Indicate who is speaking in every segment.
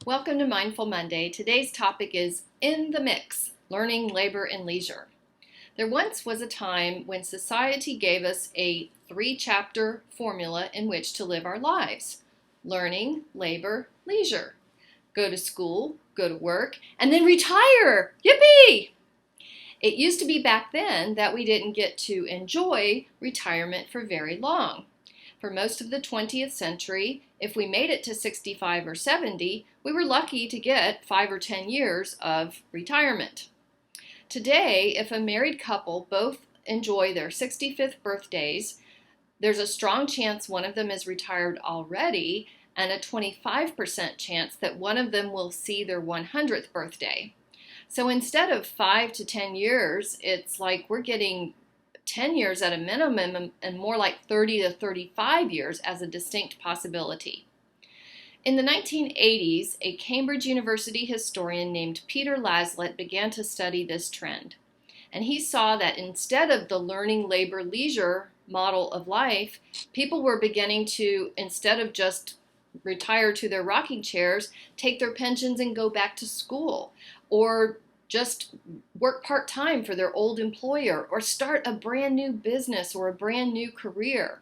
Speaker 1: Welcome to Mindful Monday. Today's topic is In the Mix, Learning, Labor, and Leisure. There once was a time when society gave us a 3-chapter formula in which to live our lives. Learning, labor, leisure. Go to school, go to work, and then retire! Yippee! It used to be back then that we didn't get to enjoy retirement for very long. For most of the 20th century, if we made it to 65 or 70, we were lucky to get 5 or 10 years of retirement. Today, if a married couple both enjoy their 65th birthdays, there's a strong chance one of them is retired already and a 25% chance that one of them will see their 100th birthday. So instead of 5 to 10 years, it's like we're getting 10 years at a minimum and more like 30 to 35 years as a distinct possibility. In the 1980s, a Cambridge University historian named Peter Laslett began to study this trend. And he saw that instead of the learning, labor, leisure model of life, people were beginning to, instead of just retire to their rocking chairs, take their pensions and go back to school, or just work part-time for their old employer, or start a brand new business or a brand new career.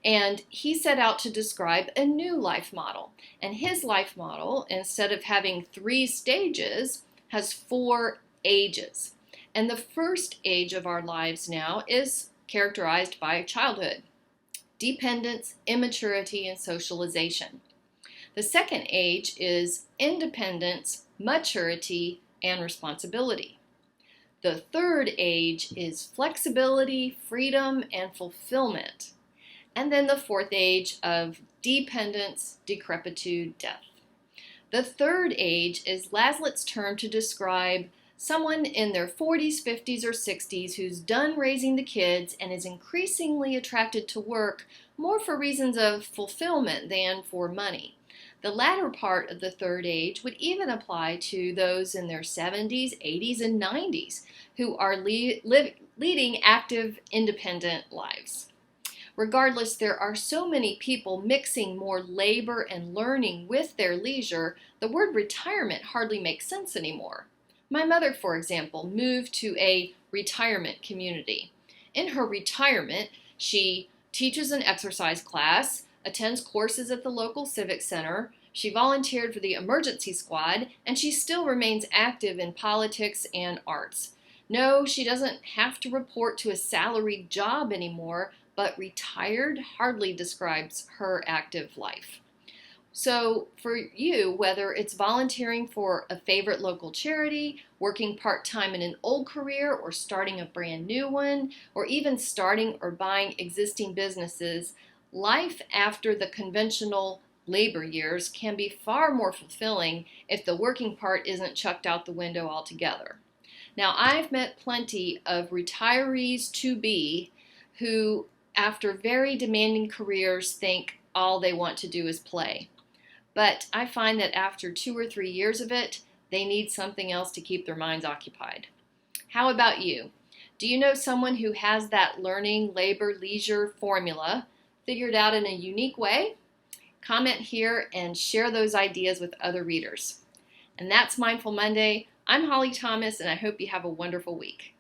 Speaker 1: And he set out to describe a new life model. And his life model, instead of having 3 stages, has 4 ages. And the first age of our lives now is characterized by childhood, dependence, immaturity, and socialization. The second age is independence, maturity, and responsibility. The third age is flexibility, freedom, and fulfillment. And then the fourth age of dependence, decrepitude, death. The third age is Laslett's term to describe someone in their 40s, 50s, or 60s who's done raising the kids and is increasingly attracted to work more for reasons of fulfillment than for money. The latter part of the third age would even apply to those in their 70s, 80s, and 90s who are leading active, independent lives. Regardless, there are so many people mixing more labor and learning with their leisure, the word retirement hardly makes sense anymore. My mother, for example, moved to a retirement community. In her retirement, she teaches an exercise class, attends courses at the local civic center, she volunteered for the emergency squad, and she still remains active in politics and arts. No, she doesn't have to report to a salaried job anymore, but retired hardly describes her active life. So for you, whether it's volunteering for a favorite local charity, working part-time in an old career, or starting a brand new one, or even starting or buying existing businesses, life after the conventional labor years can be far more fulfilling if the working part isn't chucked out the window altogether. Now, I've met plenty of retirees to be who, after very demanding careers, think all they want to do is play. But I find that after 2 or 3 years of it, they need something else to keep their minds occupied. How about you? Do you know someone who has that learning, labor, leisure formula figured out in a unique way? Comment here and share those ideas with other readers. And that's Mindful Monday. I'm Holly Thomas, and I hope you have a wonderful week.